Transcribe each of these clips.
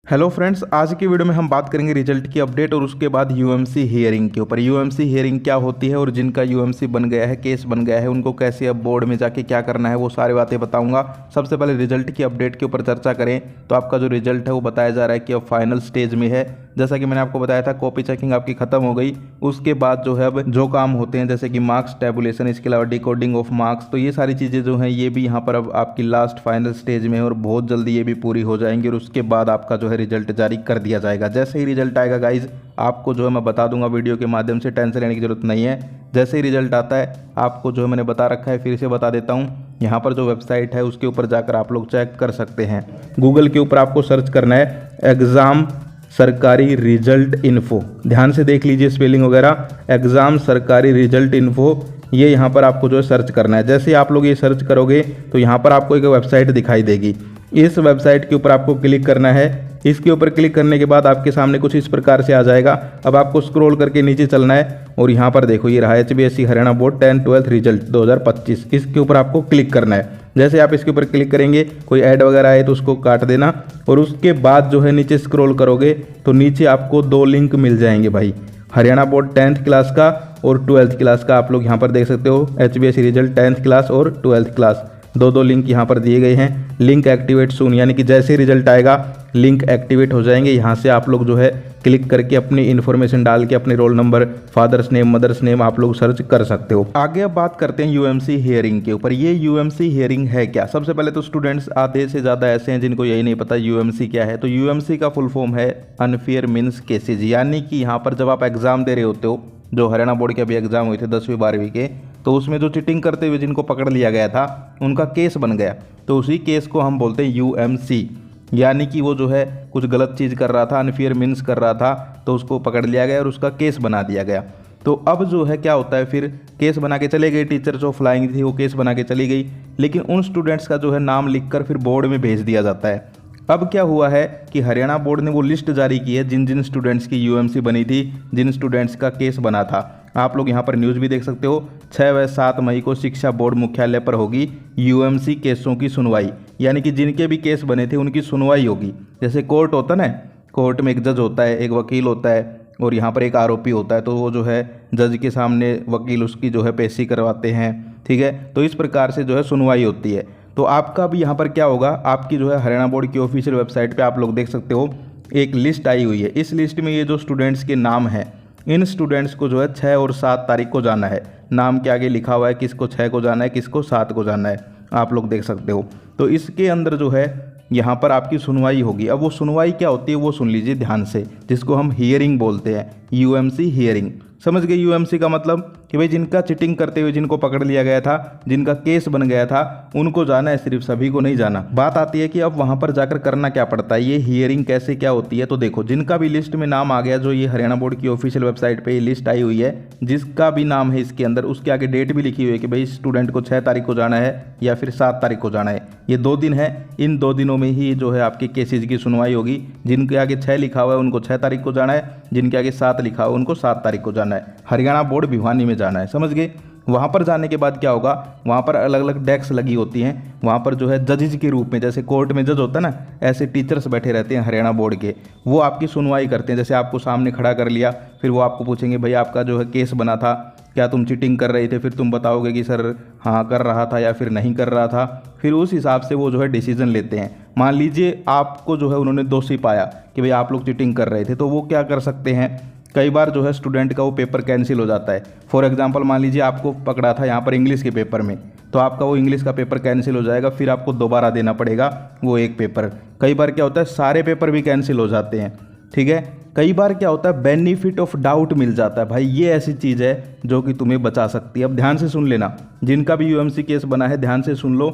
Hello friends, आज की video में हम बात करेंगे रिजल्ट की अपडेट और उसके बाद यूएमसी हियरिंग के ऊपर। यूएमसी हियरिंग क्या होती है और जिनका यूएमसी बन गया है, केस बन गया है, उनको कैसे अब बोर्ड में जाके क्या करना है, वो सारी बातें बताऊंगा। सबसे पहले रिजल्ट की अपडेट के ऊपर चर्चा करें तो आपका जो रिजल्ट है वो बताया जा रहा है कि अब फाइनल स्टेज में है। जैसा कि मैंने आपको बताया था, कॉपी चेकिंग आपकी खत्म हो गई। उसके बाद जो है अब जो काम होते हैं जैसे कि मार्क्स टैबुलेशन, इसके अलावा डिकोडिंग ऑफ मार्क्स, तो ये सारी चीज़ें जो हैं ये भी यहाँ पर अब आपकी लास्ट फाइनल स्टेज में है और बहुत जल्दी ये भी पूरी हो जाएंगी और उसके बाद आपका जो है रिजल्ट जारी कर दिया जाएगा। जैसे ही रिजल्ट आएगा गाइज, आपको जो है मैं बता दूंगा वीडियो के माध्यम से, टेंशन लेने की जरूरत नहीं है। जैसे ही रिजल्ट आता है आपको जो है मैंने बता रखा है, फिर से बता देता हूँ। यहाँ पर जो वेबसाइट है उसके ऊपर जाकर आप लोग चेक कर सकते हैं। गूगल के ऊपर आपको सर्च करना है एग्ज़ाम सरकारी रिजल्ट इन्फो। ध्यान से देख लीजिए स्पेलिंग वगैरह, एग्ज़ाम सरकारी रिजल्ट इन्फो, ये यहाँ पर आपको जो है सर्च करना है। जैसे ही आप लोग ये सर्च करोगे तो यहाँ पर आपको एक वेबसाइट दिखाई देगी। इस वेबसाइट के ऊपर आपको क्लिक करना है। इसके ऊपर क्लिक करने के बाद आपके सामने कुछ इस प्रकार से आ जाएगा। अब आपको स्क्रॉल करके नीचे चलना है और यहाँ पर देखो ये रहा HBSC हरियाणा बोर्ड 10-12 रिजल्ट 2025। इसके ऊपर आपको क्लिक करना है। जैसे आप इसके ऊपर क्लिक करेंगे, कोई ऐड वगैरह आए तो उसको काट देना और उसके बाद जो है नीचे स्क्रॉल करोगे तो नीचे आपको दो लिंक मिल जाएंगे भाई, हरियाणा बोर्ड 10th क्लास का और 12th क्लास का। आप लोग यहाँ पर देख सकते हो HBSC रिजल्ट 10th क्लास और 12th क्लास, दो लिंक यहाँ पर दिए गए हैं। लिंक एक्टिवेट सून, यानी कि जैसे रिजल्ट आएगा लिंक एक्टिवेट हो जाएंगे। यहाँ से आप लोग जो है क्लिक करके अपनी इन्फॉर्मेशन डाल के अपने roll number, father's name, mother's name आप लोग सर्च कर सकते हो। आगे अब बात करते हैं यूएमसी हियरिंग के ऊपर। ये यूएमसी हियरिंग है क्या? सबसे पहले तो स्टूडेंट्स आधे से ज़्यादा ऐसे हैं जिनको यही नहीं पता यूएमसी क्या है। तो यूएमसी का फुल फॉर्म है अनफेयर मीन्स केसेज, यानी कि यहाँ पर जब आप एग्जाम दे रहे होते हो, जो हरियाणा बोर्ड के अभी एग्जाम हुए थे 10वीं 12वीं के, तो उसमें जो चीटिंग करते हुए जिनको पकड़ लिया गया था उनका केस बन गया, तो उसी केस को हम बोलते हैं यूएमसी। यानी कि वो जो है कुछ गलत चीज़ कर रहा था, अनफेयर मीन्स कर रहा था, तो उसको पकड़ लिया गया और उसका केस बना दिया गया। तो अब जो है क्या होता है, फिर केस बना के चले गए, टीचर जो फ्लाइंग थी वो केस बना के चली गई, लेकिन उन स्टूडेंट्स का जो है नाम लिखकर फिर बोर्ड में भेज दिया जाता है। अब क्या हुआ है कि हरियाणा बोर्ड ने वो लिस्ट जारी की है जिन जिन स्टूडेंट्स की यूएमसी बनी थी, जिन स्टूडेंट्स का केस बना था। आप लोग यहाँ पर न्यूज़ भी देख सकते हो, 6 व 7 मई को शिक्षा बोर्ड मुख्यालय पर होगी यूएमसी केसों की सुनवाई, यानी कि जिनके भी केस बने थे उनकी सुनवाई होगी। जैसे कोर्ट होता ना, कोर्ट में एक जज होता है, एक वकील होता है और यहाँ पर एक आरोपी होता है, तो वो जो है जज के सामने वकील उसकी जो है पेशी करवाते हैं, ठीक है। तो इस प्रकार से जो है सुनवाई होती है। तो आपका भी यहाँ पर क्या होगा, आपकी जो है हरियाणा बोर्ड की ऑफिशियल वेबसाइट पे आप लोग देख सकते हो एक लिस्ट आई हुई है। इस लिस्ट में ये जो स्टूडेंट्स के नाम हैं, इन स्टूडेंट्स को जो है 6 और 7 तारीख को जाना है। नाम के आगे लिखा हुआ है किसको 6 को जाना है, किसको 7 को जाना है, आप लोग देख सकते हो। तो इसके अंदर जो है यहाँ पर आपकी सुनवाई होगी। अब वो सुनवाई क्या होती है वो सुन लीजिए ध्यान से, जिसको हम हियरिंग बोलते हैं, यूएमसी हियरिंग। समझ गए यूएमसी का मतलब कि भाई जिनका चीटिंग करते हुए जिनको पकड़ लिया गया था, जिनका केस बन गया था, उनको जाना है, सिर्फ सभी को नहीं जाना। बात आती है कि अब वहाँ पर जाकर करना क्या पड़ता है, ये हियरिंग कैसे क्या होती है। तो देखो, जिनका भी लिस्ट में नाम आ गया, जो ये हरियाणा बोर्ड की ऑफिशियल वेबसाइट पे ये लिस्ट आई हुई है, जिसका भी नाम है इसके अंदर, उसके आगे डेट भी लिखी हुई है कि भाई स्टूडेंट को 6 तारीख को जाना है या फिर 7 तारीख को जाना है। ये 2 दिन है, इन 2 दिनों में ही जो है आपके केसेज की सुनवाई होगी। जिनके आगे 6 लिखा हुआ है उनको 6 तारीख को जाना है, जिनके आगे 7 लिखा हुआ है उनको 7 तारीख को जाना है। हरियाणा बोर्ड भिवानी में जाना है, समझ गए। वहाँ पर जाने के बाद क्या होगा, वहाँ पर अलग अलग डेस्क लगी होती हैं। वहाँ पर जो है जजेज के रूप में, जैसे कोर्ट में जज होता है ना, ऐसे टीचर्स बैठे रहते हैं हरियाणा बोर्ड के। वो आपकी सुनवाई करते हैं। जैसे आपको सामने खड़ा कर लिया, फिर वो आपको पूछेंगे भाई आपका जो है केस बना था, क्या तुम चीटिंग कर रहे थे? फिर तुम बताओगे कि सर हाँ कर रहा था या फिर नहीं कर रहा था। फिर उस हिसाब से वो जो है डिसीजन लेते हैं। मान लीजिए आपको जो है उन्होंने दोषी पाया कि भाई आप लोग चीटिंग कर रहे थे, तो वो क्या कर सकते हैं, कई बार जो है स्टूडेंट का वो पेपर कैंसिल हो जाता है। फॉर एग्जांपल मान लीजिए आपको पकड़ा था यहाँ पर इंग्लिश के पेपर में, तो आपका वो इंग्लिश का पेपर कैंसिल हो जाएगा, फिर आपको दोबारा देना पड़ेगा वो एक पेपर। कई बार क्या होता है सारे पेपर भी कैंसिल हो जाते हैं, ठीक है। कई बार क्या होता है बेनिफिट ऑफ डाउट मिल जाता है। भाई ये ऐसी चीज़ है जो कि तुम्हें बचा सकती है। अब ध्यान से सुन लेना, जिनका भी यूएमसी केस बना है ध्यान से सुन लो।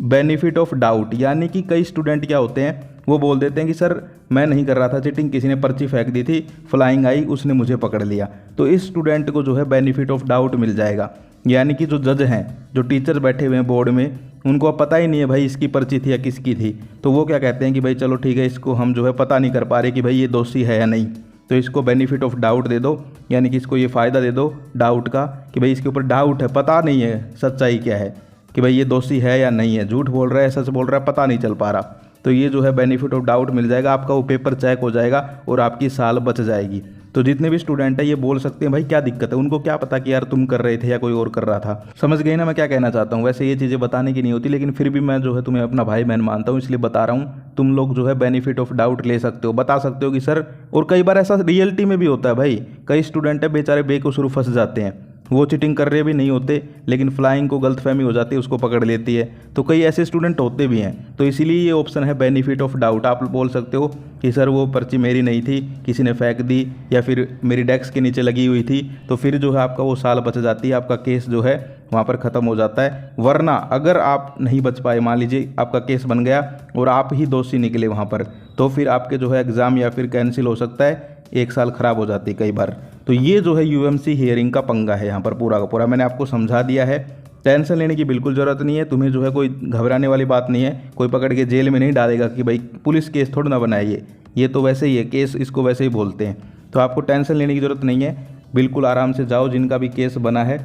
बेनिफिट ऑफ डाउट यानी कि कई स्टूडेंट क्या होते हैं, वो बोल देते हैं कि सर मैं नहीं कर रहा था चीटिंग, किसी ने पर्ची फेंक दी थी, फ्लाइंग आई, उसने मुझे पकड़ लिया। तो इस स्टूडेंट को जो है बेनिफिट ऑफ डाउट मिल जाएगा। यानी कि जो जज हैं, जो टीचर बैठे हुए हैं बोर्ड में, उनको अब पता ही नहीं है भाई इसकी पर्ची थी या किसकी थी, तो वो क्या कहते हैं कि भाई चलो ठीक है, इसको हम जो है पता नहीं कर पा रहे कि भाई ये दोषी है या नहीं, तो इसको बेनिफिट ऑफ डाउट दे दो। यानी कि इसको ये फ़ायदा दे दो डाउट का कि भाई इसके ऊपर डाउट है, पता नहीं है सच्चाई क्या है, कि भाई ये दोषी है या नहीं है, झूठ बोल रहा है, सच बोल रहा है, पता नहीं चल पा रहा। तो ये जो है बेनिफिट ऑफ डाउट मिल जाएगा, आपका वो पेपर चेक हो जाएगा और आपकी साल बच जाएगी। तो जितने भी स्टूडेंट है ये बोल सकते हैं भाई क्या दिक्कत है, उनको क्या पता कि यार तुम कर रहे थे या कोई और कर रहा था। समझ गए ना मैं क्या कहना चाहता हूँ। वैसे ये चीज़ें बताने की नहीं होती, लेकिन फिर भी मैं जो है तुम्हें अपना भाई बहन मानता हूँ, इसलिए बता रहा हूँ। तुम लोग जो है बेनिफिट ऑफ डाउट ले सकते हो, बता सकते हो कि सर, और कई बार ऐसा रियलिटी में भी होता है भाई, कई स्टूडेंट है बेचारे बेकसूर फंस जाते हैं, वो चीटिंग कर रहे भी नहीं होते, लेकिन फ्लाइंग को गलतफहमी हो जाती है, उसको पकड़ लेती है। तो कई ऐसे स्टूडेंट होते भी हैं, तो इसीलिए ये ऑप्शन है बेनिफिट ऑफ डाउट। आप बोल सकते हो कि सर वो पर्ची मेरी नहीं थी, किसी ने फेंक दी, या फिर मेरी डेस्क के नीचे लगी हुई थी, तो फिर जो है आपका वो साल बच जाती है, आपका केस जो है वहाँ पर ख़त्म हो जाता है। वरना अगर आप नहीं बच पाए, मान लीजिए आपका केस बन गया और आप ही दोषी निकले वहाँ पर, तो फिर आपके जो है एग्ज़ाम या फिर कैंसिल हो सकता है, 1 साल ख़राब हो जाती है कई बार। तो ये जो है यूएमसी हियरिंग का पंगा है यहाँ पर पूरा का पूरा, मैंने आपको समझा दिया है। टेंशन लेने की बिल्कुल ज़रूरत नहीं है, तुम्हें जो है कोई घबराने वाली बात नहीं है, कोई पकड़ के जेल में नहीं डालेगा कि भाई पुलिस केस थोड़ा ना बनाइए, ये तो वैसे ही है केस, इसको वैसे ही बोलते हैं। तो आपको टेंशन लेने की ज़रूरत नहीं है, बिल्कुल आराम से जाओ, जिनका भी केस बना है,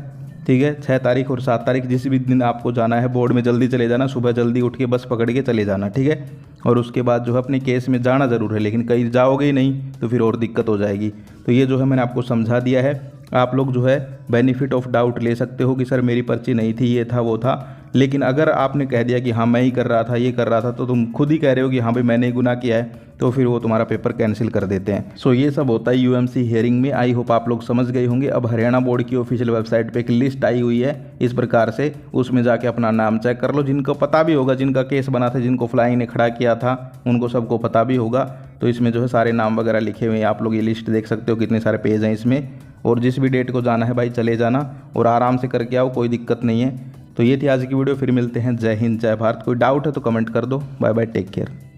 ठीक है, 6 तारीख और 7 तारीख जिस भी दिन आपको जाना है बोर्ड में जल्दी चले जाना, सुबह जल्दी उठ के बस पकड़ के चले जाना, ठीक है। और उसके बाद जो है अपने केस में जाना ज़रूर है, लेकिन कहीं जाओगे ही नहीं तो फिर और दिक्कत हो जाएगी। तो ये जो है मैंने आपको समझा दिया है। आप लोग जो है बेनिफिट ऑफ डाउट ले सकते हो कि सर मेरी पर्ची नहीं थी, ये था वो था, लेकिन अगर आपने कह दिया कि हाँ मैं ही कर रहा था, ये कर रहा था, तो तुम खुद ही कह रहे हो कि हाँ भाई मैंने ही गुनाह किया है, तो फिर वो तुम्हारा पेपर कैंसिल कर देते हैं। सो ये सब होता है यूएमसी हियरिंग में। आई होप आप लोग समझ गए होंगे। अब हरियाणा बोर्ड की ऑफिशियल वेबसाइट पे एक लिस्ट आई हुई है इस प्रकार से, उसमें जाके अपना नाम चेक कर लो। जिनको पता भी होगा, जिनका केस बना था, जिनको फ्लाइंग ने खड़ा किया था, उनको सबको पता भी होगा। तो इसमें जो है सारे नाम वगैरह लिखे हुए हैं, आप लोग ये लिस्ट देख सकते हो, कितने सारे पेज हैं इसमें। और जिस भी डेट को जाना है भाई चले जाना और आराम से करके आओ, कोई दिक्कत नहीं है। तो ये थी आज की वीडियो, फिर मिलते हैं। जय हिंद, जय भारत। कोई डाउट है तो कमेंट कर दो। Bye bye, take care.